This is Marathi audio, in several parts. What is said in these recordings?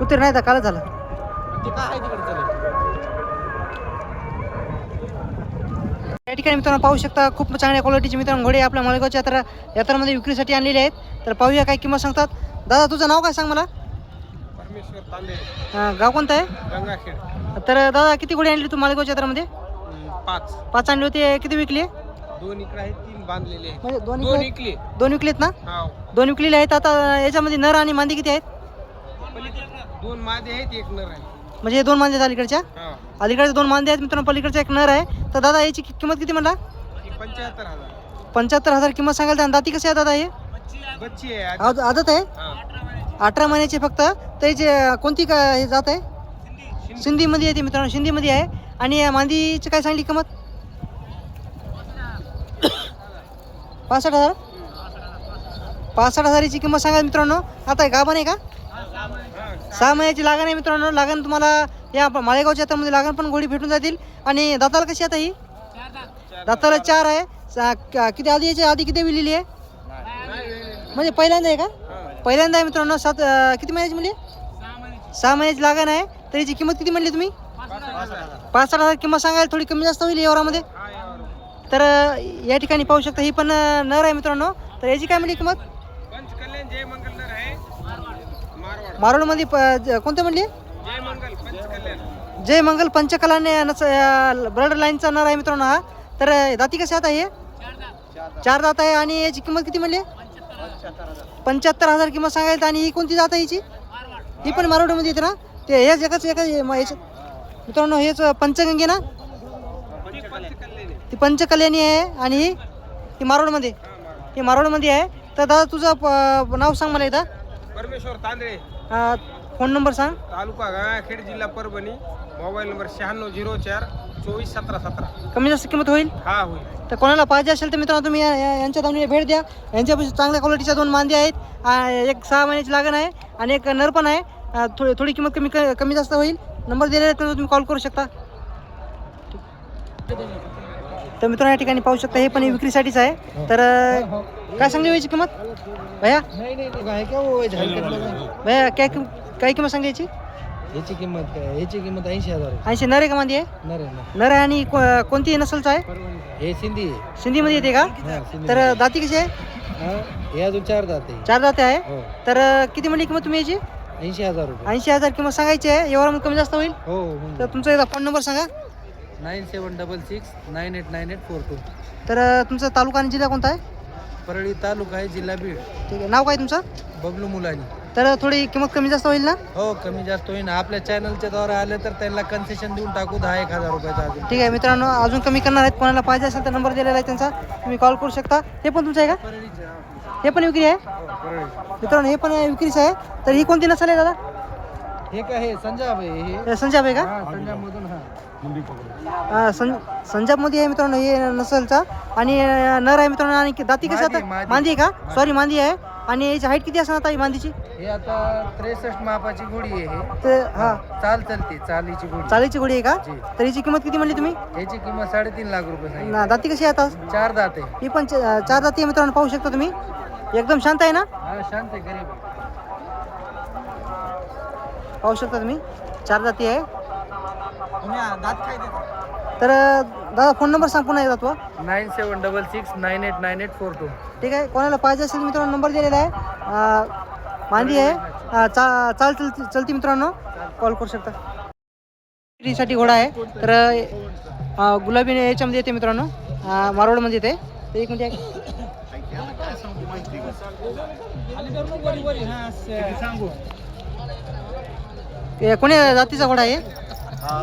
कुत्रे नाही तर कालच झालं. ते काय आहे तिकडे चालेल. या ठिकाणी मित्रांनो पाहू शकता खूप चांगल्या क्वालिटीचे मित्रांनो घोडे आपल्या माळेगावच्या यात्रामध्ये विक्रीसाठी आणलेले आहेत. तर पाहूया काय किंमत सांगतात. दादा तुझं नाव काय सांग मला. परमेश्वर तांबे, गाव कोणतं आहे. गंगाखेड. तर दादा किती घोडे आणली तू माळेगावच्या यात्रामध्ये. 5. 5 आणले होते. किती विकले. 2 इकडे आहेत, 3 बांधलेले आहेत. म्हणजे 2 2 इकले. 2 विकलेत ना. हा. 2 विकलेले आहेत. आता याच्यामध्ये नर आणि मादी किती आहेत. 2 मादे आहेत, 1 नर आहे. म्हणजे हे 2 मांदे आहेत अलीकडच्या. हा. अलीकडचे 2 मांदे आहेत मित्रांनो, पलीकडचा एक नर आहे. तर दादा याची किंमत किती म्हणला. 75,000. 75,000 किंमत सांगायला. दाती कशी आहे दादा हे. बच्ची आहे. आदत आहे. हा. 18 महिन्याचे फक्त. तर याची कोणती हे जात आहे. सिंधीमध्ये येते मित्रांनो, सिंधीमध्ये आहे. आणि या मांदीची काय सांगली किंमत. 65,000. 65,000ची किंमत सांगा मित्रांनो. आता गाभण आहे का. 6 महिन्याची लागण आहे मित्रांनो. लागण तुम्हाला या माळेगावच्या यात्रामध्ये लागण पण घोडी भेटून जातील. आणि दाताला कशी आता ही. दाताला 4 आहे. किती आधी याची आधी किती विलेली आहे. म्हणजे पहिल्यांदा आहे का. पहिल्यांदा आहे मित्रांनो. किती महिन्याची म्हणली. 6 महिन्याची लागण आहे. तर याची किंमत किती म्हणली तुम्ही. 65,000 किंमत सांगायला. थोडी कमी जास्त होईल यावरामध्ये. तर या ठिकाणी पाहू शकता ही पण नर आहे मित्रांनो. तर याची काय म्हणली किंमत. पंचकल्याण जय मंगल नर आहे. मारवाड. मारोडमध्ये कोणते म्हणली. जय मंगल पंचकल्याण. जय मंगल पंचकलाने ब्रड लाईनचा नर आहे मित्रांनो हा. तर दाती कसे आता हे. 4 दात आहे. आणि याची किंमत किती म्हणली. 75,000 किंमत सांगायला. आणि ही कोणती जात आहे हिची. ही पण मारोडमध्ये येते ना. ते हेच एकाच मित्रांनो हेच पंचगंगे ना. ती पंचकल्याणी आहे. आणि ही मारोडमध्ये. ही मारोडमध्ये आहे. तर दादा तुझं नाव सांग मला एकदा. परमेश्वर तांदळे. फोन नंबर सांग. तालुका गंगाखेड, जिल्हा परभणी. Mobile number 9604 24 17 17. कमी जास्त किंमत होईल. हा होईल. तर कोणाला पाहिजे असेल तर मित्रांनो तुम्ही यांच्या दावणीला भेट द्या. यांच्यापाशी चांगल्या क्वालिटीच्या 2 मांदे आहेत. एक 6 महिन्याची लागण आहे. आणि एक नर पण आहे. थोडी किंमत कमी जास्त होईल. नंबर दिलेला आहे तुम्ही कॉल करू शकता. तर मित्रांनो या ठिकाणी पाहू शकता हे पण विक्रीसाठीच आहे. तर काय सांगली याची किंमत भैया. भैया काय किंमत सांगली याची. याची किंमत काय. याची किंमत 80,000. 80 नर आहे का मांदी आहे. नर नर आहे. आणि कोणती नसलचं आहे. हे सिंधी आहे. सिंधीमध्ये येते का. तर दाती कशी आहे. हे अजून 4 दात आहे. 4 दाते आहे. हो. तर किती म्हणली किंमत तुम्ही याची. 80,000 रुपये. 80,000 किंमत सांगायची आहे. एवढा कमी जास्त होईल. हो. तर तुमचा एकदा फोन नंबर सांगा. 9766 989842. तर तुमचा तालुका आणि जिल्हा कोणता आहे. परळी तालुका आहे, जिल्हा बीड. ठीक आहे. नाव काय तुमचं. बबलू मुलानी. तर थोडी किंमत कमी जास्त होईल ना. हो कमी जास्त होईल. आपल्या चॅनलच्या द्वारे आले तर त्यांना कन्सेशन देऊन टाकू 10-1,000 रुपयाचा अजून. ठीक आहे मित्रांनो अजून कमी करणार आहेत. कोणाला पाहिजे असेल तर नंबर दिलेला आहे त्यांचा. तुम्ही कॉल करू शकता. हे पण तुमचं आहे का. हे पण विक्री आहे मित्रांनो. हे पण विक्रीच आहे. तर ही कोणती नसल आहे दादा. हे काय आहे संजाब आहे. हे संजाब आहे का. संजाब मधून. संजाबमध्ये आहे मित्रांनो हे नसलचा. आणि नर आहे मित्रांनो. आणि दाती कसं आता मांदी आहे का. सॉरी मांदी आहे. आणि याची हाईट किती असणार आता ही मांदीची. हे आता 63 मापाची घोडी आहे. तर हा चालते चालीची घोडी. चालीची घोडी आहे का. जी. तर याची किंमत किती म्हणली तुम्ही. याची किंमत 3.5 लाख रुपये सांगितली. दाती कशी आहे आता. 4 दात आहे. ही पण 4 दाती आहे मित्रांनो. पाहू शकता तुम्ही. एकदम शांत आहे ना. हा शांत आहे गरीब. पाहू शकता तुम्ही 4 दाती आहे. दात काय देतात. तर दादा फोन नंबर सांग पुन्हा एकदा तू. 9766 989842. ठीक आहे. कोणाला पाहिजे असेल मित्रांनो नंबर दिलेला आहे. मांदी आहे. चलती मित्रांनो कॉल करू शकता. साठी घोडा आहे. तर गुलाबी याच्यामध्ये येते मित्रांनो. मारवाडमध्ये येते. तर एक मिनिट कोणी जातीचा घोडा आहे.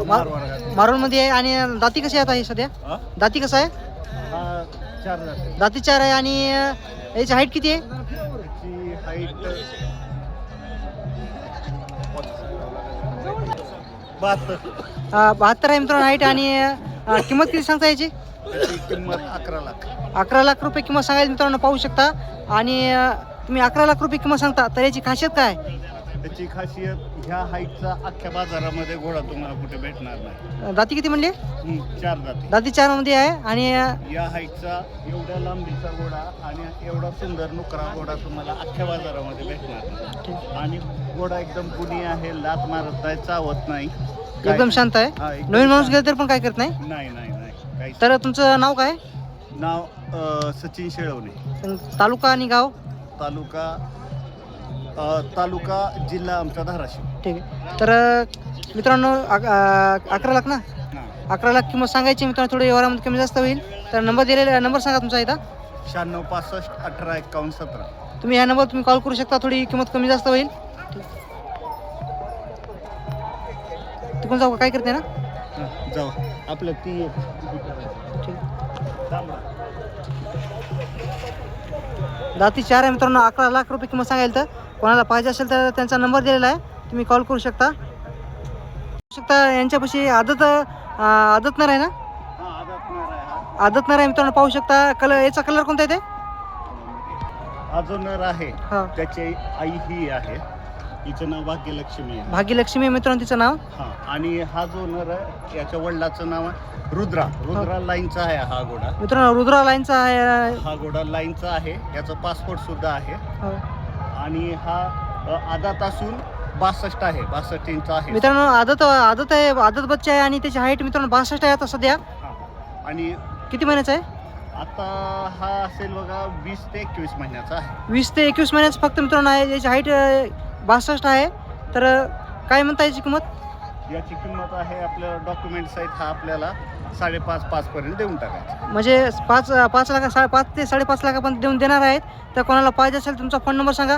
मारवाडमध्ये आहे. आणि दाती कशी आहे सध्या. दाती कसं आहे. दाती 4 आहे. आणि याची हाईट किती आहे. 72 आहे मित्रांनो हाईट. आणि किंमत किती सांगता याची. किंमत 11 लाख. 11 लाख रुपये किंमत सांगायची मित्रांनो. पाहू शकता. आणि तुम्ही 11 लाख रुपये किंमत सांगता. तर याची खासियत काय. त्याची खासियत ह्या हाईटचा अख्ख्या बाजारामध्ये घोडा तुम्हाला कुठे भेटणार नाही. दाती किती म्हणले? 4 जाती. दाती 4 मध्ये आहे. आणि या हाईटचा एवढ्या लांबीचा घोडा आणि एवढा सुंदर नुकरा घोडा तुम्हाला अख्ख्या बाजारामध्ये भेटणार नाही. आणि घोडा एकदम गुणी आहे, लात मारत नाही, चावत नाही, एकदम शांत आहे. हा, एकदम नवीन माणूस शांत. गेला तर पण काय करत नाही. नाही नाही नाही काहीच. तर तुमचं नाव काय? नाव सचिन शेळवणे. तालुका आणि गाव? तालुका जिल्हा आमचा धाराशिव. ठीक आहे. तर मित्रांनो 11 लाख ना? हां. 11 लाख किंमत सांगायची मित्रांनो. थोडं व्यवहारामध्ये कमी जास्त होईल. तर नंबर दिलेला नंबर सांगा तुमचा इथं. 96 65 18 51 17. तुम्ही ह्या नंबर तुम्ही कॉल करू शकता. थोडी किंमत कमी जास्त होईल. तिकडून जाऊ का? काय करते ना? हां, जाऊ आपलं ती एक. ठीक. थांबा. दाती 4 आहे मित्रांनो. 11 लाख रुपये किंमत सांगायला. तर कोणाला पाहिजे असेल तर त्यांचा नंबर दिलेला आहे, तुम्ही कॉल करू शकता. यांच्यापाशी आदत नर आहे ना? हां, आदत नर आहे हा. आदत नर आहे मित्रांनो. पाहू शकता. कलर याचा कलर कोणता आहे ते? हा जो नर आहे हां. त्याची आई ही आहे, हिचं नाव भाग्यलक्ष्मी आहे. भाग्यलक्ष्मी आहे मित्रांनो तिचं नाव. हां, आणि हा जो नर आहे याच्या वडिलाचं नाव आहे रुद्रा लाईनचा आहे हा घोडा. मित्रांनो रुद्रा लाईनचा आहे. हा घोडा लाईनचा आहे, याचं पासपोर्ट सुद्धा आहे. हो. आणि हा आदात असून 62 आहे, 62 इंच आहे. मित्रांनो आदत आहे, आदत बच्चा आहे. आणि त्याची हाईट मित्रांनो 62 आहे आता सध्या. हां. आणि किती महिन्याचा आहे? आता हा असेल बघा 20 ते 21 महिन्याचा आहे. 20 ते 21 महिन्याचं फक्त मित्रांनो आहे. याची हाईट 62 आहे. तर काय म्हणता याची किंमत? याची किंमत आहे आपल्या डॉक्युमेंट सहित हा आपल्याला 5.5 पर्यंत देऊन टाकायचा. म्हणजे 5 लाख 5 ते 5.5 लाखापर्यंत देऊन देणार आहेत. तर कोणाला पाहिजे असेल तुमचा फोन नंबर सांगा.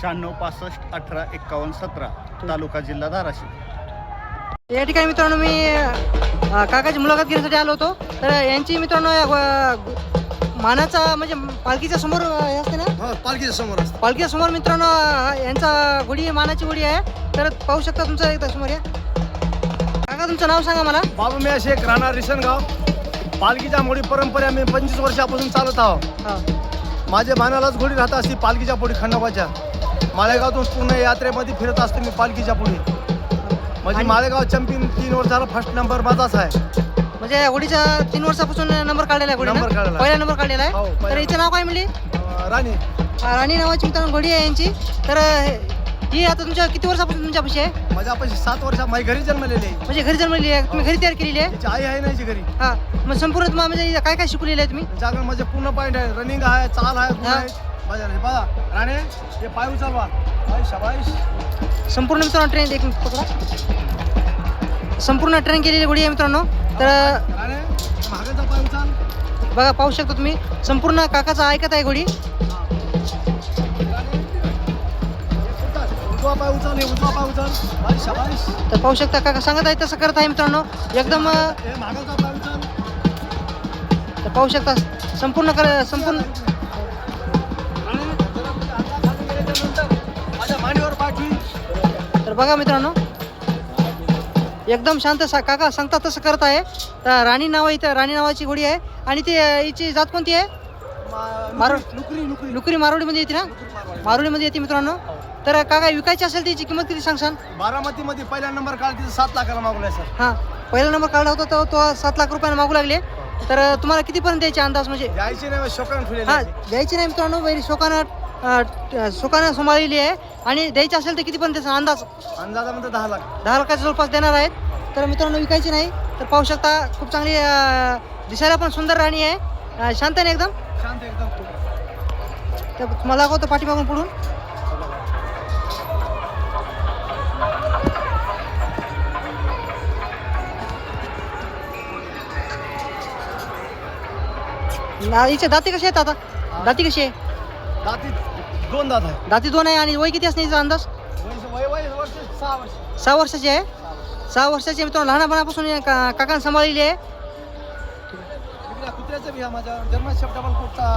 96 65 18 51 17 तालुका जिल्हा धाराशिव. या ठिकाणी मित्रांनो मी काकाची मुलाखत घेण्यासाठी आलो होतो. तर यांची मित्रांनो मानाचा म्हणजे पालखीच्या समोर हे असते ना? पालखीच्या समोर मित्रांनो यांचा गुढी मानाची गुढी आहे. तर पाहू शकता तुमचं एकदा समोर या. काका तुमचं नाव सांगा मला. बाबू मी शेख राहणार रिसनगाव. पालखीच्या मोडी परंपरा मी 25 वर्षापासून चालत आहो. हां. माझ्या मानालाच घोडी राहत असते पालखीच्या पोटी खंडोबाच्या. माळेगावातून पूर्ण यात्रेमध्ये फिरत असते मी पालखीच्या पुढे. म्हणजे माळेगाव चॅम्पियन 3 वर्षाला फर्स्ट नंबर माझाच आहे. म्हणजे या गुढीच्या 3 वर्षापासून नंबर काढलेला आहे. नंबर काढलेला आहे. पहिला नंबर काढलेला हो, आहे. पहिला. तर हिचं नाव काय म्हणली? राणी. राणी नावाची मित्रांनो घोडी आहे यांची. तर ही आता तुमच्या किती वर्षापासून तुमच्यापाशी आहे? माझ्यापाशी 7 वर्षा माझी घरी जन्मलेली आहे. म्हणजे घरी जन्मलेली आहे, तुम्ही घरी तयार केलेली आहे? तिची आई आहे ना हिची घरी. हा. मग संपूर्ण तुम्हाला म्हणजे काय काय शिकवलेलं आहे तुम्ही? जागर माझे पूर्ण पॉईंट आहे. रनिंग आहे, चाल आहे, गुण हा. आहे. बघा रे, बघा राणे हे पाय उचलवा. शाबाश. संपूर्ण मित्रांनो ट्रेन एक मिनिट पकडा. संपूर्ण ट्रेन केलेली घोडी आहे मित्रांनो. तर राणे मागाचा पाय उचल. बघा पाहू शकता तुम्ही संपूर्ण काकाचा ऐकत आहे घोडी. उजवा पाय उचल, हे उजवा पाय उचल. भाई शाबाश. तर पाहू शकता काका सांगत आहे तसं करत आहे मित्रांनो. एकदम हे मागाचा पाय उचल. तर पाहू शकता संपूर्ण संपूर्ण माझ्या मांडीवर पाठवी. तर बघा मित्रांनो एकदम शांत काका सांगतात तसं करत आहे. तर राणी नाव इथं राणी नावाची घोडी आहे. आणि ती हिची जात कोणती आहे? लुकरी मारवाडीमध्ये येते ना? मारवाडीमध्ये येते मित्रांनो. तर काका विकायची असेल त्याची किंमत किती सांगशाल? बारामतीमध्ये पहिला नंबर काढला तिथं 7 लाखाला मागवलाय सर. हां पहिला नंबर काढला होता तर तो 7 लाख रुपयाने मागू लागले. तर तुम्हाला कितीपर्यंत द्यायचे अंदाज? म्हणजे द्यायची नाही शोकान ठेवलेली हां आहे. द्यायची नाही मित्रांनो. पहिली शोकानं सांभाळलेली आहे. आणि द्यायची असेल तर कितीपर्यंत त्याचा अंदाज? अंदाजामध्ये 10 लाख. 10 लाखाच्या जवळपास देणार आहेत. तर मित्रांनो विकायची नाही. तर पाहू शकता खूप चांगली दिसायला पण सुंदर राणी आहे. शांत आहे एकदम. शांत एकदम. तर मला दाखवतो पाठीमागून पुढून. हिचे दाती कशी आहेत आता? दाती कशी आहे? दाती 2 दात आहे. दाती 2 आहे. आणि वय किती असणे हिचा अंदाज? वय वर्ष 6 वर्ष. 6 वर्षाची आहे. 6 वर्षाची मित्रांनो लहानपणापासून काकाने सांभाळलेली आहे. कुत्र्याचं बी हा माझ्या जन्म शब्दाबल कुठचा